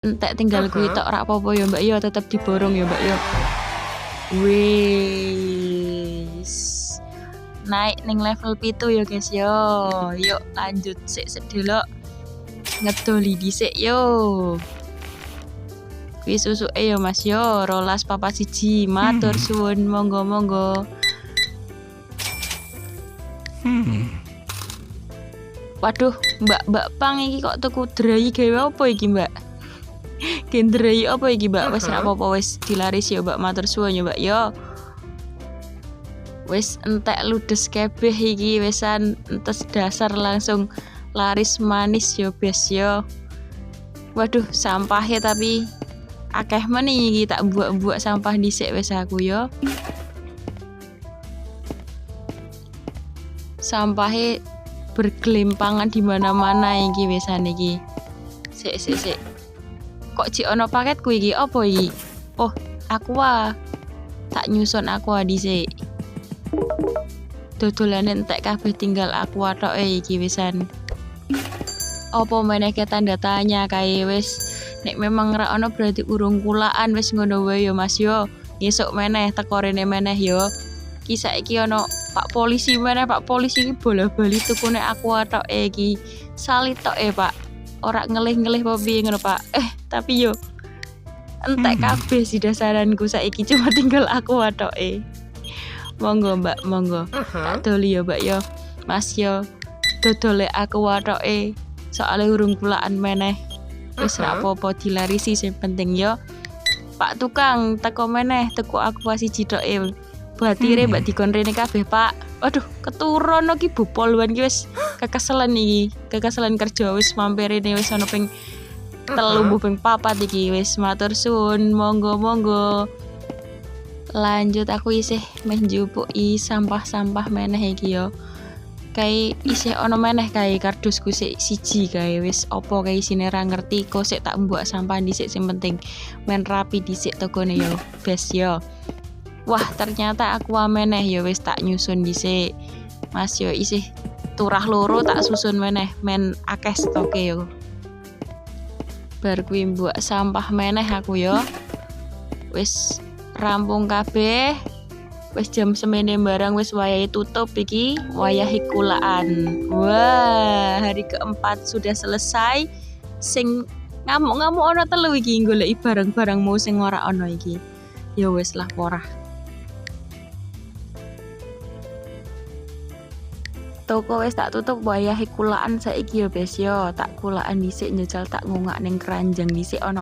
entek tinggal kuwi tok ora apa-apa ya Mbak yo, tetep diborong ya Mbak yo. Wis. Naik ning level 7 ya guys yo. Yuk lanjut sik sedelok. Ngedoli dhisik yo. Kuwi susuke yo Mas yo, 12,1. Matur suwun, monggo-monggo. Waduh, Mbak Pang iki kok tuku drai gawe apa iki, Mbak? Gendrai apa iki, Mbak? Wis ora apa-apa wis dilaris ya, Mbak. Matur suwun ya, Mbak yo. Wis entek ludes kabeh iki, wisan entes dasar langsung laris manis yo, Bes yo. Waduh, sampahnya tapi akeh men iki, tak buak-buak sampah dhisik wis aku yo. Sampahnya bergelimpangan di mana-mana iki wisan iki. Sik. Kok cik ono paketku iki apa iki? Oh, aqua. Tak nyusun aqua dhisik. Dodolane entek kabeh tinggal aqua tok iki wisan. Apa meneh ke tanda tanya kae wis nek memang ra ono berarti urung kulaan wis ngono wae yo Mas yo. Ngesuk meneh teko rene meneh yo. Ki saiki ono Pak Polisi meneh, Pak Polisi iki bola-bali tukune aqua tok iki. Salit tok Pak. Ora ngelih-ngelih apa piye ngono Pak. Tapi yo entek kabeh sih dasaranku saiki cuma tinggal aqua tok Monggo Mbak, monggo. Tak doli yo Mbak yo. Mas yo dodole aqua tok soalnya urung kulaan meneh. Wis ra apa-apa dilarisi sing penting yo. Pak tukang teko meneh, teko aqua siji tok batire mbak dikon rene kabeh Pak. Waduh, keturun iki bopoluan iki wis kekeselan iki. Kekeselan kerja wis mampir rene wis ono ping 3 ping 4 iki wis matur suwun, monggo-monggo. Lanjut aku isih meh njupuki sampah-sampah meneh iki yo. Kae isih ono meneh kae kardusku sik siji kae wis opo kae isine ra ngerti kok sik tak mbuak sampah dhisik sing penting men rapi dhisik tokone yo Bes yo. Wah, ternyata aku meneh ya wis tak nyusun dhisik. Mas yo isih turah loro tak susun meneh men akeh stoke yo. Bar kuwi mbok sampah meneh aku yo. Wis rampung kabeh. Wis jam semene barang wis wayahe tutup iki, wayahe kulaan. Wah, hari keempat sudah selesai. Sing ngamuk-ngamuk ana 3 iki goleki barang-barangmu sing ora ana iki. Ya wis lah porah. Toko wis tak tutup wayahe kulaan saiki yo Bes yo. Tak kulaan dhisik njajal tak ngungak ning keranjang dhisik ono